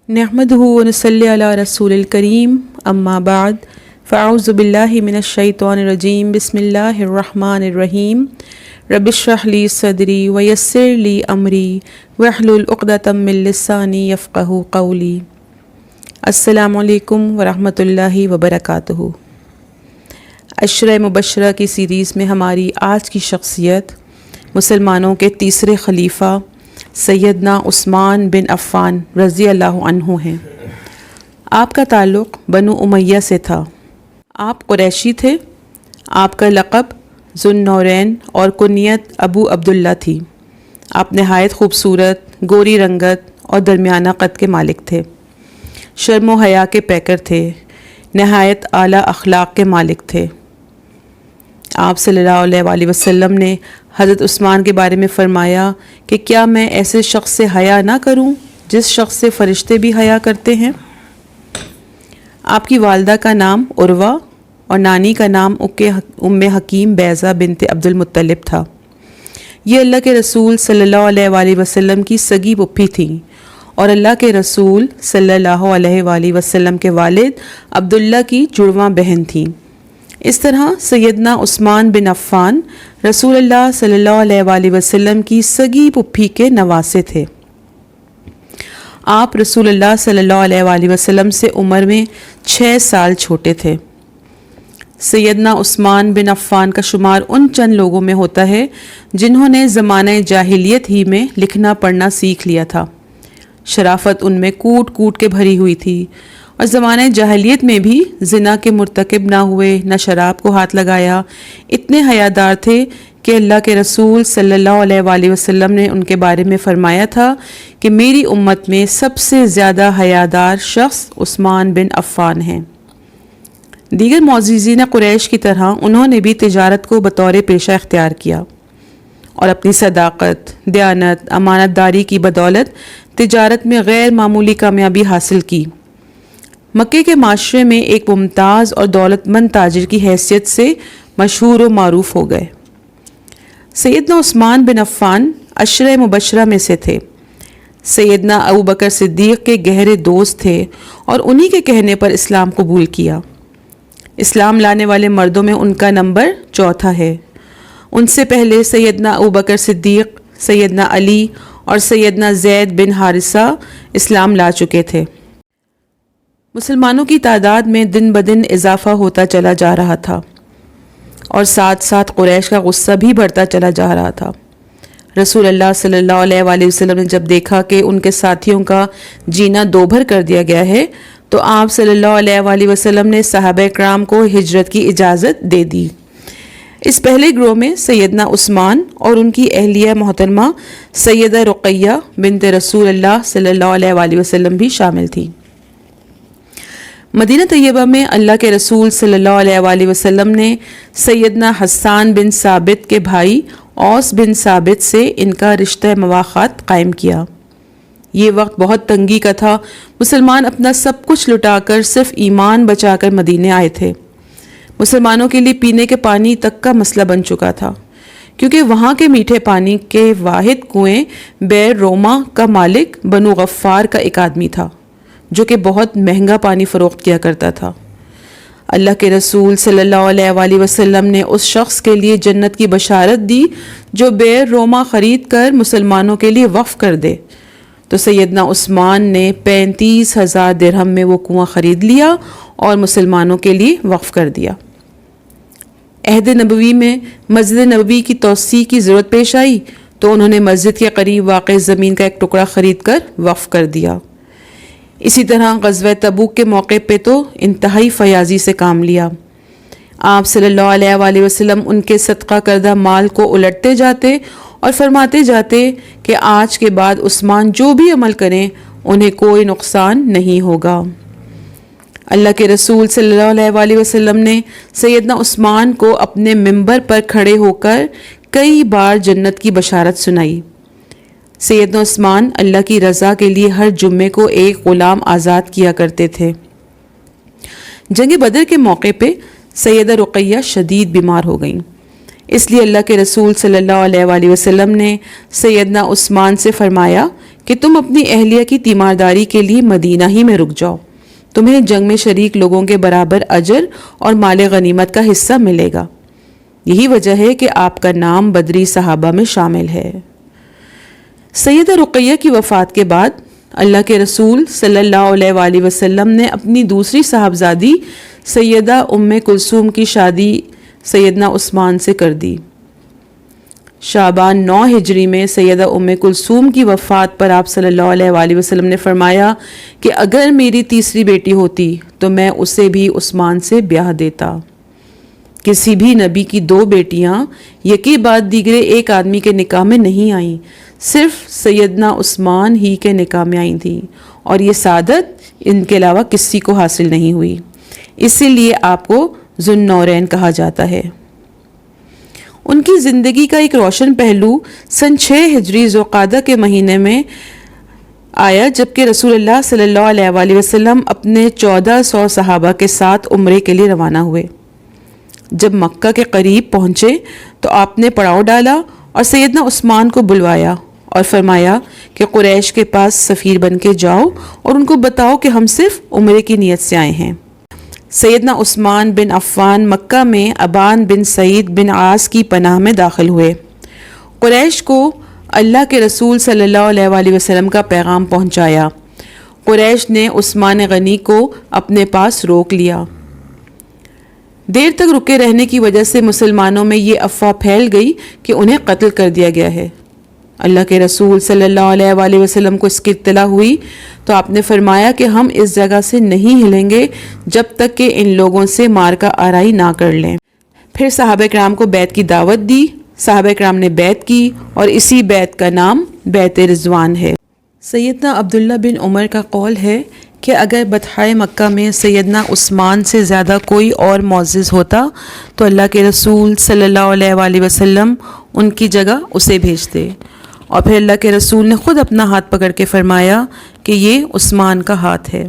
نحمدہ ونصلی علی رسول الکریم اما بعد فاعوذ باللہ من الشیطان الرجیم بسم اللہ الرحمن الرحیم رب اشرح لی صدری ویسر لی امری واحلل عقدۃ من لسانی یفقہوا قولی۔ السلام علیکم ورحمۃ اللہ وبرکاتہ۔ عشرہ مبشرہ کی سیریز میں ہماری آج کی شخصیت مسلمانوں کے تیسرے خلیفہ سیدنا عثمان بن عفان رضی اللہ عنہ ہیں۔ آپ کا تعلق بنو امیہ سے تھا۔ آپ قریشی تھے۔ آپ کا لقب ذو النورین اور کنیت ابو عبداللہ تھی۔ آپ نہایت خوبصورت، گوری رنگت اور درمیانہ قد کے مالک تھے۔ شرم و حیا کے پیکر تھے۔ نہایت اعلیٰ اخلاق کے مالک تھے۔ آپ صلی اللہ علیہ وآلہ وسلم نے حضرت عثمان کے بارے میں فرمایا کہ کیا میں ایسے شخص سے حیا نہ کروں جس شخص سے فرشتے بھی حیا کرتے ہیں۔ آپ کی والدہ کا نام عروہ اور نانی کا نام ام حکیم بیضہ بنت عبد المطلب تھا۔ یہ اللہ کے رسول صلی اللہ علیہ وآلہ وسلم کی سگی پھوپھی تھیں اور اللہ کے رسول صلی اللہ علیہ وآلہ وسلم کے والد عبداللہ کی جڑواں بہن تھیں۔ اس طرح سیدنا عثمان بن عفان رسول اللہ صلی اللہ علیہ وآلہ وسلم کی سگی پھوپھی کے نواسے تھے۔ آپ رسول اللہ صلی اللہ علیہ وآلہ وسلم سے عمر میں 6 سال چھوٹے تھے۔ سیدنا عثمان بن عفان کا شمار ان چند لوگوں میں ہوتا ہے جنہوں نے زمانہ جاہلیت ہی میں لکھنا پڑھنا سیکھ لیا تھا۔ شرافت ان میں کوٹ کوٹ کے بھری ہوئی تھی اور زمانہ جاہلیت میں بھی زنا کے مرتکب نہ ہوئے، نہ شراب کو ہاتھ لگایا، اتنے حیادار تھے کہ اللہ کے رسول صلی اللہ علیہ وآلہ وسلم نے ان کے بارے میں فرمایا تھا کہ میری امت میں سب سے زیادہ حیادار شخص عثمان بن عفان ہیں۔ دیگر معززین قریش کی طرح انہوں نے بھی تجارت کو بطور پیشہ اختیار کیا اور اپنی صداقت، دیانت، امانت داری کی بدولت تجارت میں غیر معمولی کامیابی حاصل کی۔ مکے کے معاشرے میں ایک ممتاز اور دولت مند تاجر کی حیثیت سے مشہور و معروف ہو گئے۔ سیدنا عثمان بن عفان عشرہ مبشرہ میں سے تھے۔ سیدنا ابو بکر صدیق کے گہرے دوست تھے اور انہی کے کہنے پر اسلام قبول کیا۔ اسلام لانے والے مردوں میں ان کا نمبر 4 ہے۔ ان سے پہلے سیدنا ابو بکر صدیق، سیدنا علی اور سیدنا زید بن حارثہ اسلام لا چکے تھے۔ مسلمانوں کی تعداد میں دن بدن اضافہ ہوتا چلا جا رہا تھا اور ساتھ ساتھ قریش کا غصہ بھی بڑھتا چلا جا رہا تھا۔ رسول اللہ صلی اللہ علیہ وآلہ وسلم نے جب دیکھا کہ ان کے ساتھیوں کا جینا دوبھر کر دیا گیا ہے تو آپ صلی اللہ علیہ وآلہ وسلم نے صحابہ کرام کو ہجرت کی اجازت دے دی۔ اس پہلے گروہ میں سیدنا عثمان اور ان کی اہلیہ محترمہ سیدہ رقیہ بنت رسول اللہ صلی اللہ علیہ وآلہ وسلم بھی شامل تھیں۔ مدینہ طیبہ میں اللہ کے رسول صلی اللہ علیہ وآلہ وسلم نے سیدنا حسان بن ثابت کے بھائی اوس بن ثابت سے ان کا رشتہ مواخات قائم کیا۔ یہ وقت بہت تنگی کا تھا۔ مسلمان اپنا سب کچھ لٹا کر صرف ایمان بچا کر مدینے آئے تھے۔ مسلمانوں کے لیے پینے کے پانی تک کا مسئلہ بن چکا تھا، کیونکہ وہاں کے میٹھے پانی کے واحد کنویں بیر روما کا مالک بنو غفار کا ایک آدمی تھا جو کہ بہت مہنگا پانی فروخت کیا کرتا تھا۔ اللہ کے رسول صلی اللہ علیہ وآلہ وسلم نے اس شخص کے لیے جنت کی بشارت دی جو بیر روما خرید کر مسلمانوں کے لیے وقف کر دے، تو سیدنا عثمان نے 35,000 درہم میں وہ کنواں خرید لیا اور مسلمانوں کے لیے وقف کر دیا۔ عہد نبوی میں مسجد نبوی کی توسیع کی ضرورت پیش آئی تو انہوں نے مسجد کے قریب واقع زمین کا ایک ٹکڑا خرید کر وقف کر دیا۔ اسی طرح غزوہ تبوک کے موقع پہ تو انتہائی فیاضی سے کام لیا۔ آپ صلی اللہ علیہ وآلہ وسلم ان کے صدقہ کردہ مال کو الٹتے جاتے اور فرماتے جاتے کہ آج کے بعد عثمان جو بھی عمل کریں انہیں کوئی نقصان نہیں ہوگا۔ اللہ کے رسول صلی اللہ علیہ وآلہ وسلم نے سیدنا عثمان کو اپنے منبر پر کھڑے ہو کر کئی بار جنت کی بشارت سنائی۔ سیدنا عثمان اللہ کی رضا کے لیے ہر جمعے کو ایک غلام آزاد کیا کرتے تھے۔ جنگ بدر کے موقع پہ سیدہ رقیہ شدید بیمار ہو گئیں۔ اس لیے اللہ کے رسول صلی اللہ علیہ وآلہ وسلم نے سیدنا عثمان سے فرمایا کہ تم اپنی اہلیہ کی تیمارداری کے لیے مدینہ ہی میں رک جاؤ، تمہیں جنگ میں شریک لوگوں کے برابر اجر اور مال غنیمت کا حصہ ملے گا۔ یہی وجہ ہے کہ آپ کا نام بدری صحابہ میں شامل ہے۔ سیدہ رقیہ کی وفات کے بعد اللہ کے رسول صلی اللہ علیہ وآلہ وسلم نے اپنی دوسری صاحبزادی سیدہ ام کلثوم کی شادی سیدنا عثمان سے کر دی۔ شعبان 9 ہجری میں سیدہ ام کلثوم کی وفات پر آپ صلی اللہ علیہ وآلہ وسلم نے فرمایا کہ اگر میری تیسری بیٹی ہوتی تو میں اسے بھی عثمان سے بیاہ دیتا۔ کسی بھی نبی کی 2 بیٹیاں یکی بعد دیگرے ایک آدمی کے نکاح میں نہیں آئیں، صرف سیدنا عثمان ہی کے نکاح میں آئی تھیں، اور یہ سعادت ان کے علاوہ کسی کو حاصل نہیں ہوئی، اسی لیے آپ کو ذو النورین کہا جاتا ہے۔ ان کی زندگی کا ایک روشن پہلو سن 6 ہجری ذوالقعدہ کے مہینے میں آیا، جبکہ رسول اللہ صلی اللہ علیہ وآلہ وسلم اپنے 1400 صحابہ کے ساتھ عمرے کے لیے روانہ ہوئے۔ جب مکہ کے قریب پہنچے تو آپ نے پڑاؤ ڈالا اور سیدنا عثمان کو بلوایا اور فرمایا کہ قریش کے پاس سفیر بن کے جاؤ اور ان کو بتاؤ کہ ہم صرف عمرے کی نیت سے آئے ہیں۔ سیدنا عثمان بن عفان مکہ میں ابان بن سعید بن عاص کی پناہ میں داخل ہوئے۔ قریش کو اللہ کے رسول صلی اللہ علیہ وآلہ وسلم کا پیغام پہنچایا۔ قریش نے عثمان غنی کو اپنے پاس روک لیا۔ دیر تک رکے رہنے کی وجہ سے مسلمانوں میں یہ افواہ پھیل گئی کہ انہیں قتل کر دیا گیا ہے۔ اللہ کے رسول صلی اللہ علیہ وآلہ وسلم کو اس کی اطلاع ہوئی تو آپ نے فرمایا کہ ہم اس جگہ سے نہیں ہلیں گے جب تک کہ ان لوگوں سے مارکہ آرائی نہ کر لیں۔ پھر صحابہ کرام کو بیعت کی دعوت دی، صحابہ کرام نے بیعت کی اور اسی بیعت کا نام بیعت رضوان ہے۔ سیدنا عبداللہ بن عمر کا قول ہے کہ اگر بطحائے مکہ میں سیدنا عثمان سے زیادہ کوئی اور معزز ہوتا تو اللہ کے رسول صلی اللہ علیہ وآلہ وسلم ان کی جگہ اسے بھیجتے، اور پھر اللہ کے رسول نے خود اپنا ہاتھ پکڑ کے فرمایا کہ یہ عثمان کا ہاتھ ہے۔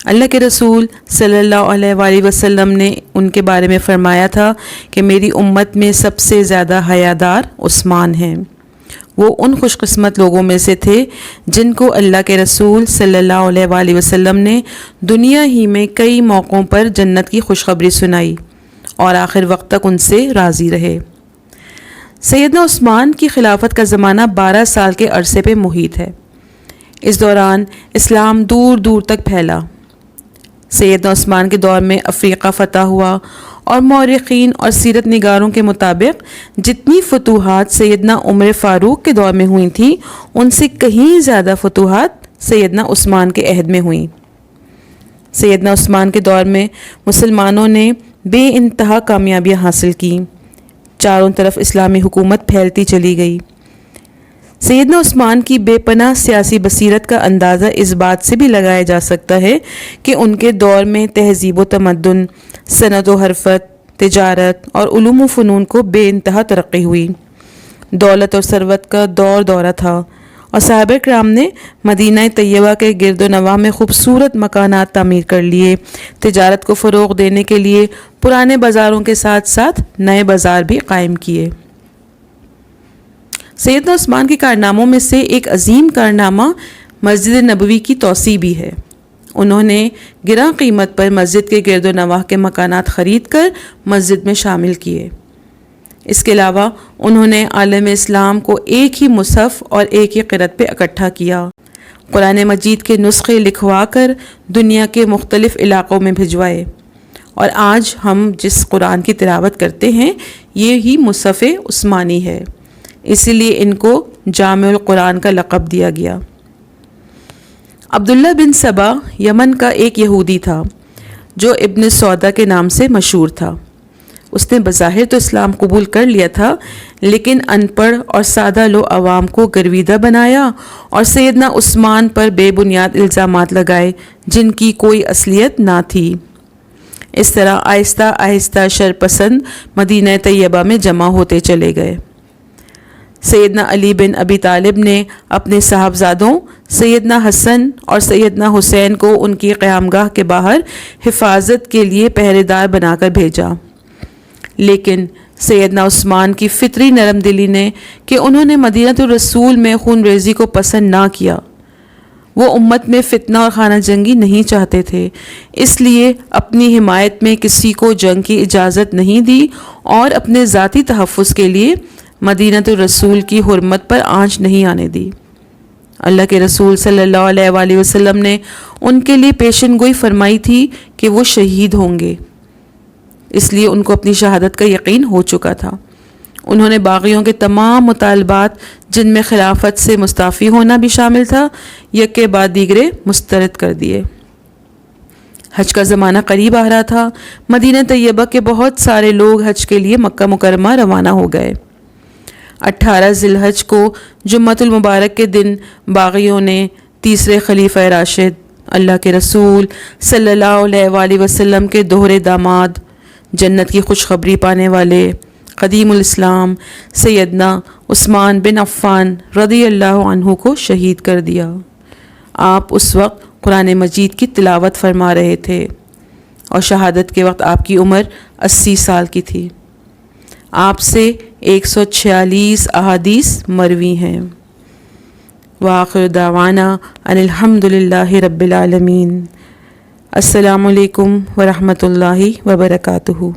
اللہ کے رسول صلی اللہ علیہ وآلہ وسلم نے ان کے بارے میں فرمایا تھا کہ میری امت میں سب سے زیادہ حیادار عثمان ہیں۔ وہ ان خوش قسمت لوگوں میں سے تھے جن کو اللہ کے رسول صلی اللہ علیہ وآلہ وسلم نے دنیا ہی میں کئی موقعوں پر جنت کی خوشخبری سنائی اور آخر وقت تک ان سے راضی رہے۔ سیدنا عثمان کی خلافت کا زمانہ 12 سال کے عرصے پہ محیط ہے۔ اس دوران اسلام دور دور تک پھیلا۔ سیدنا عثمان کے دور میں افریقہ فتح ہوا، اور مورخین اور سیرت نگاروں کے مطابق جتنی فتوحات سیدنا عمر فاروق کے دور میں ہوئی تھیں ان سے کہیں زیادہ فتوحات سیدنا عثمان کے عہد میں ہوئیں۔ سیدنا عثمان کے دور میں مسلمانوں نے بے انتہا کامیابیاں حاصل کیں، چاروں طرف اسلامی حکومت پھیلتی چلی گئی۔ سیدنا عثمان کی بے پناہ سیاسی بصیرت کا اندازہ اس بات سے بھی لگایا جا سکتا ہے کہ ان کے دور میں تہذیب و تمدن، صنعت و حرفت، تجارت اور علوم و فنون کو بے انتہا ترقی ہوئی۔ دولت اور ثروت کا دور دورہ تھا، اور صحابہ کرام نے مدینہ طیبہ کے گرد و نواح میں خوبصورت مکانات تعمیر کر لیے۔ تجارت کو فروغ دینے کے لیے پرانے بازاروں کے ساتھ ساتھ نئے بازار بھی قائم کیے۔ سیدنا عثمان کے کارناموں میں سے ایک عظیم کارنامہ مسجد نبوی کی توسیع بھی ہے۔ انہوں نے گراں قیمت پر مسجد کے گرد و نواح کے مکانات خرید کر مسجد میں شامل کیے۔ اس کے علاوہ انہوں نے عالم اسلام کو ایک ہی مصحف اور ایک ہی قرأت پہ اکٹھا کیا۔ قرآن مجید کے نسخے لکھوا کر دنیا کے مختلف علاقوں میں بھجوائے، اور آج ہم جس قرآن کی تلاوت کرتے ہیں یہی مصحف عثمانی ہے، اسی لیے ان کو جامع القرآن کا لقب دیا گیا۔ عبداللہ بن سبا یمن کا ایک یہودی تھا جو ابن سودا کے نام سے مشہور تھا۔ اس نے بظاہر تو اسلام قبول کر لیا تھا، لیکن ان پڑھ اور سادہ لو عوام کو گرویدہ بنایا اور سیدنا عثمان پر بے بنیاد الزامات لگائے جن کی کوئی اصلیت نہ تھی۔ اس طرح آہستہ آہستہ شرپسند مدینہ طیبہ میں جمع ہوتے چلے گئے۔ سیدنا علی بن ابی طالب نے اپنے صاحبزادوں سیدنا حسن اور سیدنا حسین کو ان کی قیامگاہ کے باہر حفاظت کے لیے پہرے دار بنا کر بھیجا، لیکن سیدنا عثمان کی فطری نرم دلی نے کہ انہوں نے مدینہ الرسول میں خون ریزی کو پسند نہ کیا، وہ امت میں فتنہ اور خانہ جنگی نہیں چاہتے تھے، اس لیے اپنی حمایت میں کسی کو جنگ کی اجازت نہیں دی اور اپنے ذاتی تحفظ کے لیے مدینہ الرسول کی حرمت پر آنچ نہیں آنے دی۔ اللہ کے رسول صلی اللہ علیہ وآلہ وسلم نے ان کے لیے پیشن گوئی فرمائی تھی کہ وہ شہید ہوں گے، اس لیے ان کو اپنی شہادت کا یقین ہو چکا تھا۔ انہوں نے باغیوں کے تمام مطالبات، جن میں خلافت سے مستعفی ہونا بھی شامل تھا، یک کے بعد دیگرے مسترد کر دیے۔ حج کا زمانہ قریب آ رہا تھا۔ مدینہ طیبہ کے بہت سارے لوگ حج کے لیے مکہ مکرمہ روانہ ہو گئے۔ 18 ذی الحج کو جمعۃ المبارک کے دن باغیوں نے تیسرے خلیفہ راشد اللہ کے رسول صلی اللہ علیہ وآلہ وسلم کے دوہرے داماد، جنت کی خوشخبری پانے والے قدیم الاسلام سیدنا عثمان بن عفان رضی اللہ عنہ کو شہید کر دیا۔ آپ اس وقت قرآن مجید کی تلاوت فرما رہے تھے اور شہادت کے وقت آپ کی عمر 80 سال کی تھی۔ آپ سے 146 احادیث مروی ہیں۔ وآخر دعوانا ان الحمد للہ رب العالمین۔ السلام علیکم ورحمۃ اللہ وبرکاتہ۔